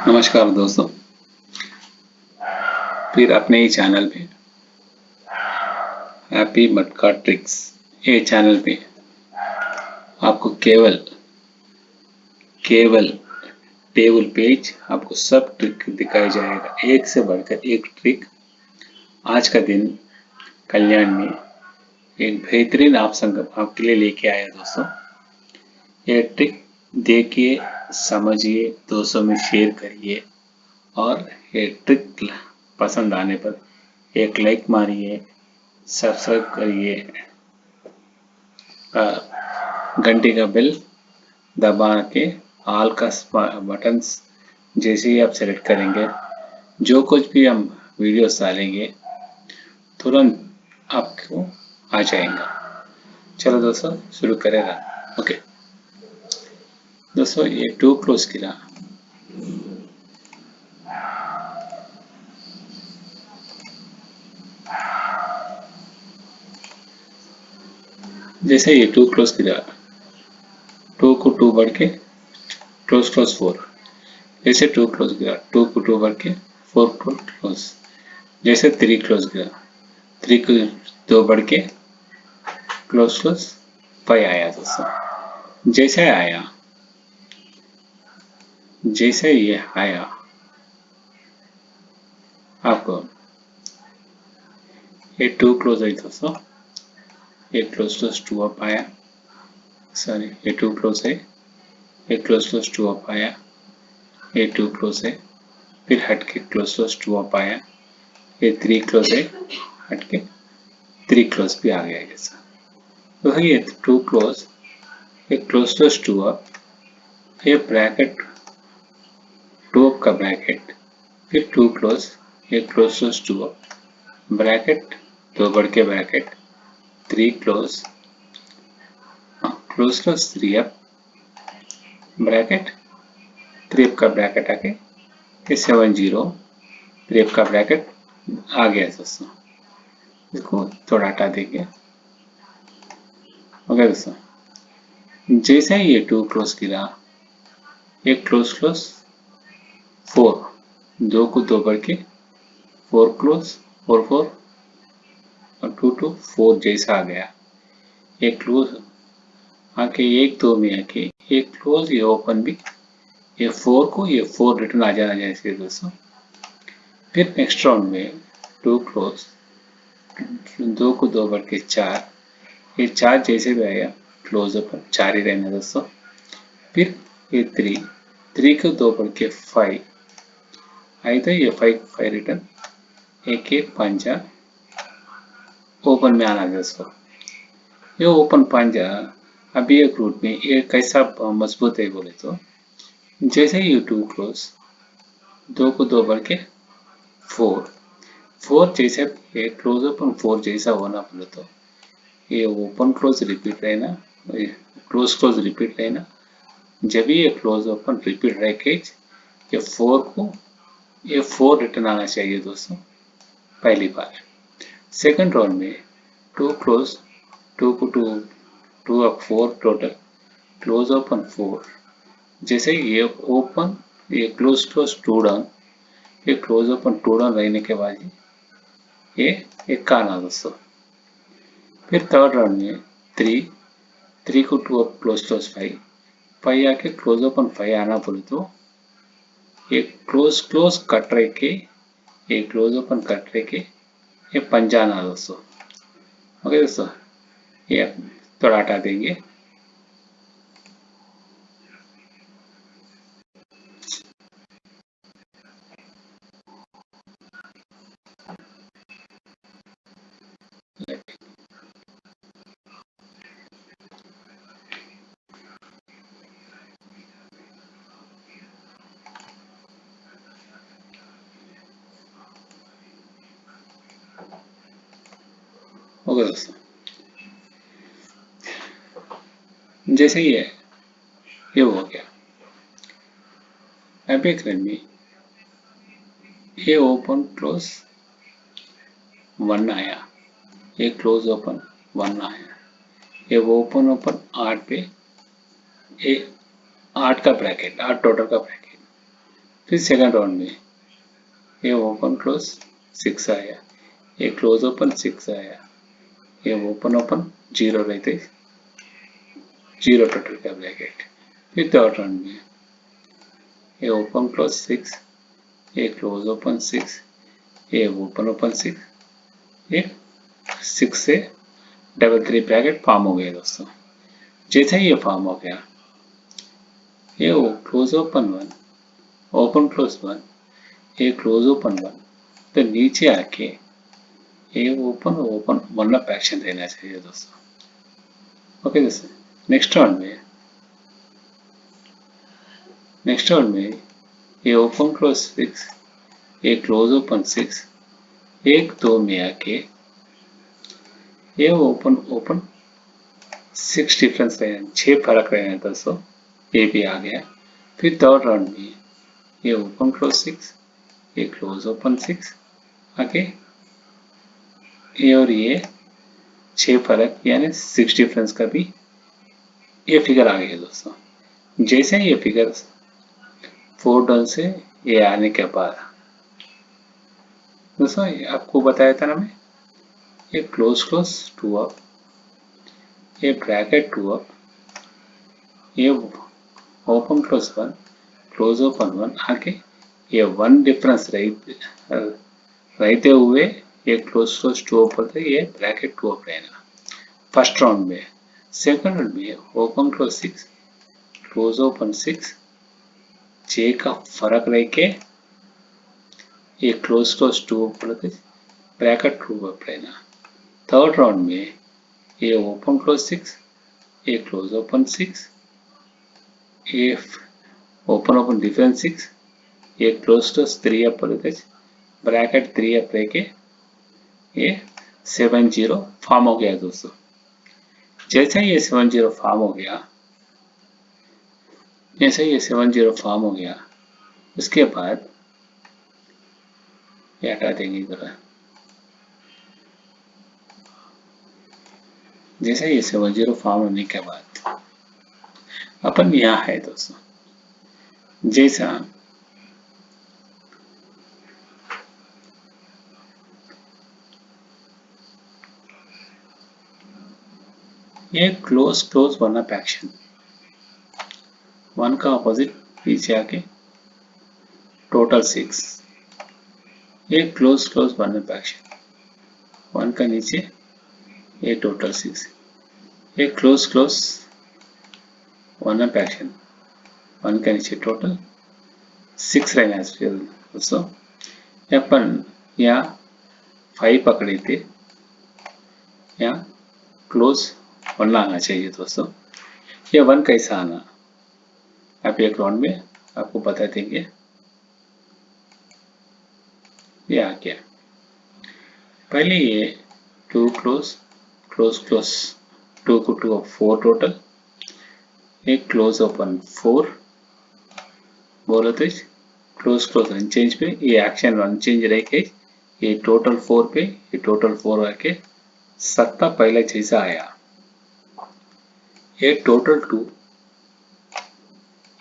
नमस्कार दोस्तों, फिर अपने ही चैनल पे हैप्पी मटका ट्रिक्स ये चैनल पे आपको केवल केवल टेबल पेज आपको सब ट्रिक दिखाया जाएगा। एक से बढ़कर एक ट्रिक आज का दिन कल्याण में एक बेहतरीन ऑप्शन आपके लिए लेके आया दोस्तों। ये ट्रिक देखिए, समझिए, दोस्तों में शेयर करिए और ये ट्रिक पसंद आने पर एक लाइक मारिए, सब्सक्राइब करिए, घंटे का बेल दबा के ऑल का बटन्स जैसे ही आप सेलेक्ट करेंगे, जो कुछ भी हम वीडियोस डालेंगे तुरंत आपको आ जाएगा। चलो दोस्तों शुरू करेगा। ओके दोस्तों, ये टू क्लोज किया। जैसे ये टू क्लोज किया, टू को टू बढ़ के क्लोज क्लोज फोर। जैसे टू क्लोज किया, टू को टू बढ़ के फोर क्लोज। जैसे थ्री क्लोज किया, थ्री को दो बढ़ के क्लोज क्लोज फाइव आया दोस्तों। जैसे ये आया आपको ये टू क्लोज है दोस्तों। ये क्लोज क्लोज टू अप आया, सॉरी ये टू क्लोज है, ये क्लोज क्लोज टू अप आया, ये टू क्लोज है, फिर हट के क्लोज क्लोज टू अप आया, ये थ्री क्लोज है, हट के थ्री क्लोज भी आ गया जैसा। तो ये टू क्लोज, ये क्लोज क्लोज टू अप, ये ब्रैकेट टू अप का ब्रैकेट, फिर टू क्लोज, ये close close two up bracket, दो बढ़ के bracket, three close, close close three up bracket, three up का ब्रैकेट आके ये 70, थ्री अप का ब्रैकेट आ गया दोस्तों। इसको थोड़ा हटा देंगे। ओके दोस्तों, जैसे ही ये टू क्लोज किया, ये क्लोज क्लोज फोर, दो को दो बढ़ के फोर क्लोज, फोर फोर और टू टू फोर जैसा आ गया। ये क्लोज आके एक दो में आके ये क्लोज, ये ओपन भी, ये फोर को ये फोर रिटर्न आ जाना जैसे दोस्तों। फिर नेक्स्ट राउंड में टू क्लोज, दो को दो बढ़ के चार, ये चार जैसे भी आया क्लोज ओपन चार ही रहना दोस्तों। फिर ये थ्री, थ्री को दो बढ़ के फाइव आई, तो ये फाइव फाइव रिटर्न, एक एक पंजा ओपन में आना दोस्तों। ये ओपन पंजा अभी एक रूट में ये कैसा मजबूत है बोले तो, जैसे ये टू क्लोज, दो को दो बढ़ के फोर, फोर जैसे ये क्लोज ओपन फोर जैसा होना बोले तो ये ओपन क्लोज रिपीट रहना, क्लोज क्लोज रिपीट रहना। जब ये क्लोज ओपन रिपीट रह के ये फोर को ये फोर रिटर्न आना चाहिए दोस्तों पहली बार। सेकंड राउंड में टू क्लोज, टू को two, two up four total, close open four, जैसे ये ओपन ये क्लोज क्लोज टू डाउन, ये क्लोज ओपन टू डाउन रहने के बाद ये एक का आना दोस्तों। फिर थर्ड राउंड में थ्री, थ्री को two up close close five, five आके क्लोज ओपन फाइव आना बोले तो ये क्लोज क्लोज कट रहे के, ये क्लोज ओपन कट रहे के ये पंजा आना दोस्तों। ओके दोस्तों, ये थोड़ा हटा देंगे। ओके दोस्तों, जैसे ये हो गया। अब एक रन में ये ओपन क्लोज वन आया, ये क्लोज ओपन वन आया, ये ओपन ओपन आठ पे, ये आठ का ब्रैकेट, आठ टोटल का ब्रैकेट, फिर सेकंड राउंड में ये ओपन क्लोज 6 आया, ये क्लोज ओपन 6 आया, ये ओपन ओपन 0 रहते 0 टोटल का ब्रैकेट। फिर थर्ड राउंड में ये ओपन क्लोज 6, ये क्लोज ओपन 6, ये ओपन ओपन 6, ये 6 से डबल 3 ब्रैकेट फॉर्म हो गया दोस्तों। जैसे ही ये फॉर्म हो गया, ये क्लोज ओपन 1, ओपन क्लोज 1, ये क्लोज ओपन 1, तो नीचे आके ये open open one of action रहना चाहिए दोस्तों। ओके दोस्तों, नेक्स्ट राउंड में ये ओपन क्लोज 6, ये क्लोज ओपन 6, एक दो में आके ये ओपन ओपन 6 डिफरेंस रहना, 6 फर्क रहना दोस्तों, ये भी आ गया। फिर थर्ड राउंड में ये ओपन क्लोज 6, ये क्लोज ओपन 6 आके ये और ये 6 फर्क यानी 6 डिफरेंस का भी ये फिगर आ गया दोस्तों। जैसे ये फिगर 4 डन से ये आने के बाद दोस्तों आपको बताया था ना मैं, ये क्लोज क्लोज 2 अप, ये ब्रैकेट 2 अप, ये ओपन क्लोज 1, क्लोज ओपन 1 आके ये 1 डिफरेंस रहते हुए ये क्लोज क्लोज 2 अप होता है, ये ब्रैकेट 2 अप रहेगा फर्स्ट राउंड में। सेकंड राउंड में ओपन क्लोज 6, क्लोज ओपन 6, 6 का फर्क रह के ये क्लोज क्लोज 2 अप होता है, ब्रैकेट 2 अप रहेगा। थर्ड राउंड में ये ओपन क्लोज 6, ये क्लोज ओपन 6, ये ओपन ओपन डिफरेंस 6, ये क्लोज क्लोज 3 अप होता है, ब्रैकेट 3 अप रह के ये 7-0 फॉर्म हो गया दोस्तों। जैसे ये 7-0 फॉर्म हो गया, उसके बाद ये हटा देंगे इधर। जैसे ये 7-0 फॉर्म होने के बाद अपन यहाँ है दोस्तों, जैसा ये close close one up action, 1 का अपोजिट पीछे आके टोटल 6, ये close close one up action, 1 का नीचे ये टोटल 6, ये close close one up action, 1 का नीचे टोटल 6 रहना चाहिए दोस्तों। अपन यहाँ 5 पकड़े थे, यहाँ क्लोज 1 आना चाहिए दोस्तों। ये 1 कैसा आना आप एक राउंड में आपको बता देंगे। ये आ गया, पहले ये 2 क्लोज क्लोज क्लोज 2 को 2 4 टोटल, एक क्लोज ओपन 4 बोलो तो क्लोज क्लोज अनचेंज पे ये एक्शन अनचेंज रह के ये टोटल 4 पे ये टोटल 4 आके 7 पहले जैसा आया, ये टोटल 2,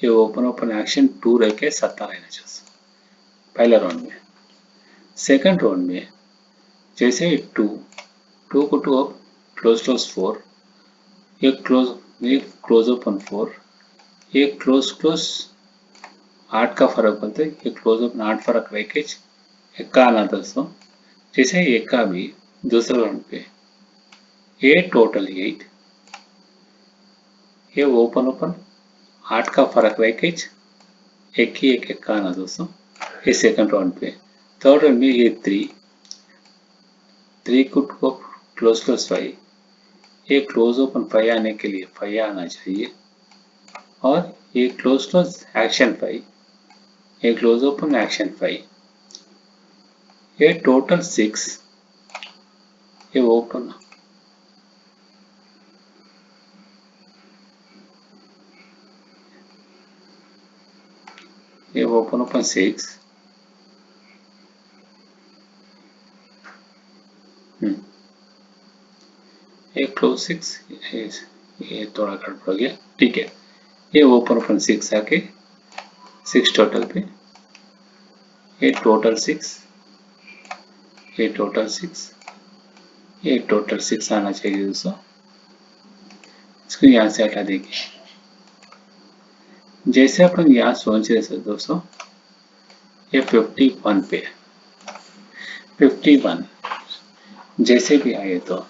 ये ओपन ओपन एक्शन 2 रह के 7 रहना चाहिए पहले राउंड में। सेकंड राउंड में जैसे 2 को 2 अप क्लोज क्लोज 4, ये क्लोज ओपन 4, ये क्लोज क्लोज 8 का फर्क बनता है, ये क्लोज ओपन 8 फर्क रह के एक्का आना दोस्तों। जैसे एक्का भी दूसरे राउंड पे ये टोटल 8, ये ओपन ओपन 8 का फर्क रह के एक ही एक एक्का आना दोस्तों, ये सेकंड राउंड पे। थर्ड राउंड में ये 3 को 2 क्लोज क्लोज 5, ये क्लोज ओपन 5 आने के लिए 5 आना चाहिए, और ये क्लोज क्लोज एक्शन 5, ये क्लोज ओपन एक्शन 5, ये टोटल 6, ये ओपन ओपन 6, ये क्लोज 6, ये थोड़ा गड़बड़ हो गया, ठीक है। ये ओपन 6 आके 6 टोटल पे ये टोटल 6, ये टोटल 6, ये टोटल 6 आना चाहिए दोस्तों। इसको यहाँ से हटा देंगे। जैसे अपन यहाँ सोच रहे थे दोस्तों, ये 51 पे 51 जैसे भी आए तो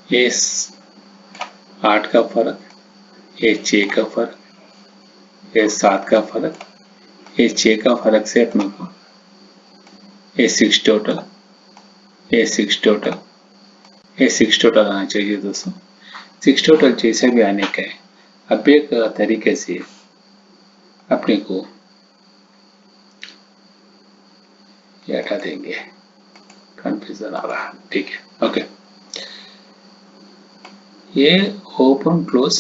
ये 8 का फर्क, ये 6 का फर्क, ये 7 का फर्क, ये 6 का फर्क से अपने को ये 6 टोटल, ये 6 टोटल, ये 6 टोटल आना चाहिए दोस्तों। 6 टोटल जैसे भी आने का है, अब एक तरीके से अपने को ये हटा देंगे, कंफ्यूजन आ रहा है, ठीक है, ओके। ये ओपन क्लोज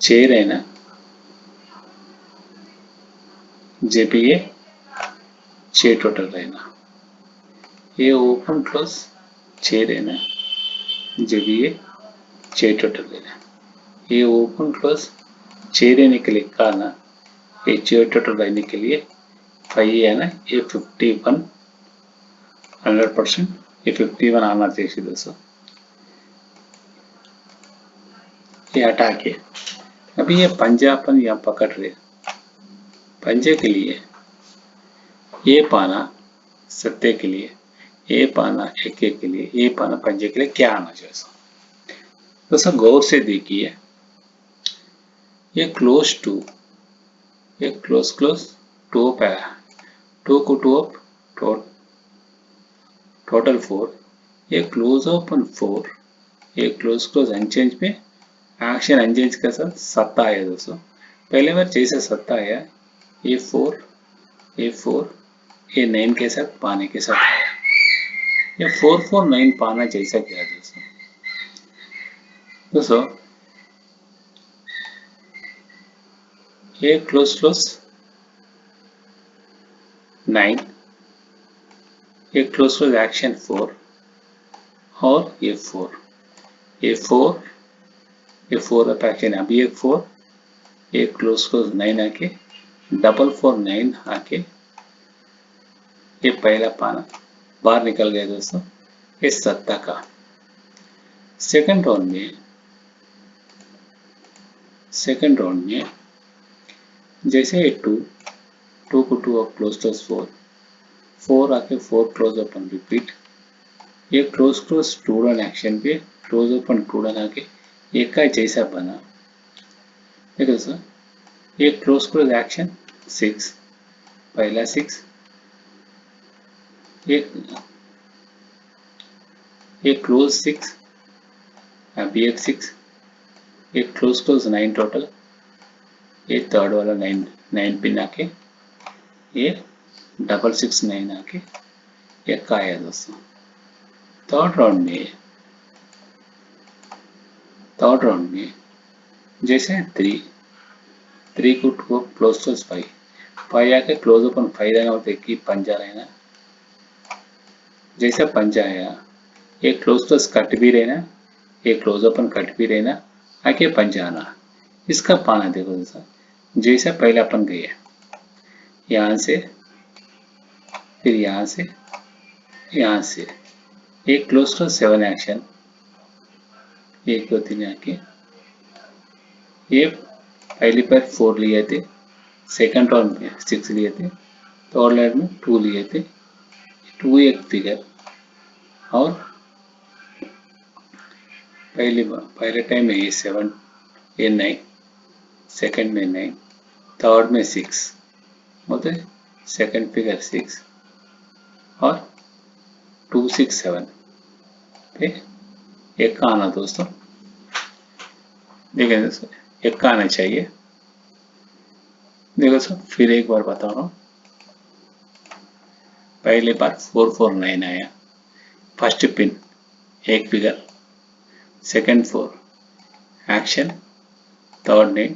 6 रहना, जब ये 6 टोटल रहना, ये ओपन क्लोज 6 रहना, जब ये 6 टोटल रहना, ये ओपन क्लोज 6 रहने के लिए क्या ना, ये 6 टोटल रहने के लिए 5 है ना, ये 51 100%, ये 51 आना चाहिए दोस्तों। ये हटा के अभी ये पंजा अपन यहाँ पकड़ रहे, पंजे के लिए ये पाना सत्ते के लिए, ये पाना एके के लिए, ये पाना पंजे के लिए क्या आना चाहिए दोस्तों। गौर से देखिए, ये क्लोज टू, ये क्लोज क्लोज 2 पे 2 को 2 अप टोटल 4, ये क्लोज ओपन 4, ये क्लोज क्लोज अनचेंज में एक्शन अनचेंज के साथ सत्ता आया दोस्तों। पहले बार जैसे सत्ता आया, ये 4, ये 4, ये 9 के साथ पाने के साथ आया, ये 4 4 9 पाना जैसा क्या दोस्तों। दोस्तों ये क्लोज क्लोज 9, ये क्लोज क्लोज एक्शन 4 और ये 4, ये 4, ये 4 अप एक्शन, अभी एक 4, ये क्लोज क्लोज 9 आके डबल 4 9 आके ये पहला पाना बाहर निकल गया दोस्तों, इस सत्ता का। सेकंड राउंड में जैसे ये 2 को 2 अप क्लोज क्लोज 4 आके 4 क्लोज ओपन रिपीट, ये क्लोज क्लोज 2 रन एक्शन पे क्लोज ओपन 2 रन आके एक का जैसा बना, देखो दोस्तों, ये क्लोज क्लोज एक्शन 6, पहला 6, ये क्लोज 6, अभी एक 6, ये क्लोज क्लोज 9 टोटल, ये थर्ड वाला 9 पिन आके ये डबल 6 9 आके ये का आया दोस्तों। थर्ड राउंड में जैसे 3 को 2 क्लोज क्लोज 5 आके क्लोज ओपन 5 रहना और एक ही पंजा रहना, जैसे पंजा आया ये क्लोज क्लोज कट भी रहना, ये क्लोज ओपन कट भी रहना, आके पंजा आना, इसका पाना देखो दोस्तों। जैसे पहले अपन गए यहाँ से, फिर यहाँ से, यहाँ से एक क्लोज क्लोज 7 एक्शन, 1 2 3 आके ये पहली बार 4 लिए थे, सेकंड राउंड में 6 लिए थे, थर्ड राउंड में 2 लिए थे, 2 एक फिगर, और पहले टाइम में ये 7, ये 9, सेकंड में 9, थर्ड में 6, मतलब सेकंड फिगर 6 और 2 6 7 पे एक का आना दोस्तों। देखें दोस्तों, एक का आना चाहिए। देखो दोस्तों, फिर एक बार बता रहा हूँ, पहले बार 4 4 9 आया, फर्स्ट पिन एक figure, second 4 action, third 9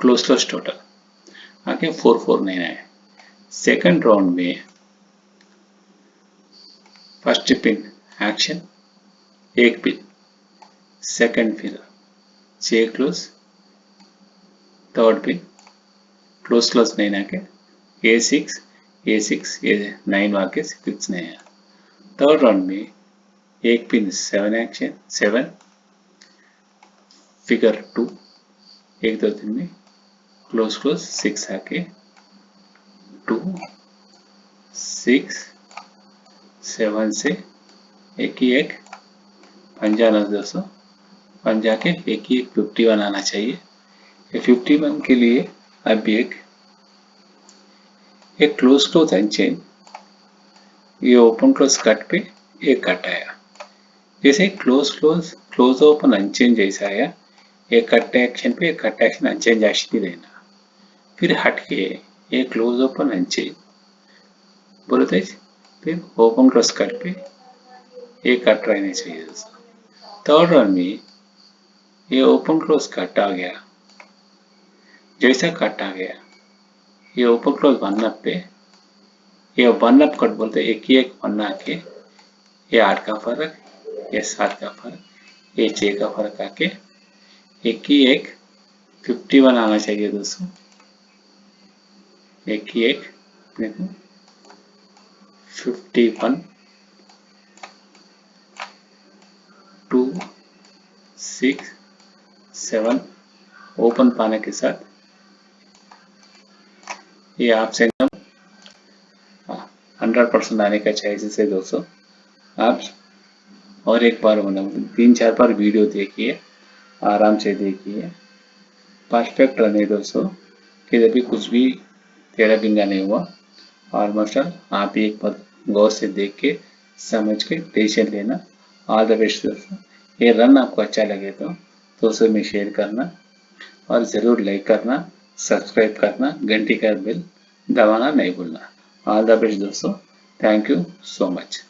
close close total आके 4 4 9 आया। सेकंड राउंड में फर्स्ट पिन एक्शन, एक पिन, सेकंड फिर जे close, third pin close close 9 आके A6 A9 आके 6 9 है। थर्ड राउंड में एक पिन 7 एक्शन 7 फिगर 2 एक 2 3 में क्लोज क्लोज 6 आके 2 6 7 से एक ही एक पंजा ना दोस्तों, पंजा के एक ही 51 आना चाहिए। ये 51 के लिए अब एक क्लोज क्लोज अनचेन, ये ओपन क्लोज कट पे एक कट आया। जैसे क्लोज ओपन अनचेन जैसा आया, एक कट एक्शन पे एक कट एक्शन अनचेंज एक्शन देना, फिर हट के एक क्लोज ओपन अनचेन बोलो तो फिर ओपन क्लोज कट पे एक कट रहना चाहिए दोस्तों। थर्ड राउंड में ये ओपन क्लोज कट आ गया, जैसा कट आ गया ये ओपन क्लोज वन अप पे, ये वन अप कट बोलते एक ही एक वन आके ये 8 का फर्क, ये 7 का फर्क, ये 6 का फर्क आके एक ही एक 51 आना चाहिए दोस्तों। एक ही एक देखो 51 2 6 7 ओपन पाने के साथ ये आपसे 100% आने का चांसेस है दोस्तों। आप और एक बार मतलब 3-4 बार वीडियो देखिए, आराम से देखिए, परफेक्ट रहने दोस्तों, किधर भी कुछ भी तेरा बिंगा नहीं हुआ। ऑलमोस्ट आप एक बार गौर से देख के समझ के डिसीजन लेना। ऑल द बेस्ट दोस्तों। ये रन आपको अच्छा लगे तो दोस्तों में शेयर करना और ज़रूर लाइक करना, सब्सक्राइब करना, घंटी का बेल दबाना नहीं भूलना। ऑल द बेस्ट दोस्तों। Thank you so much.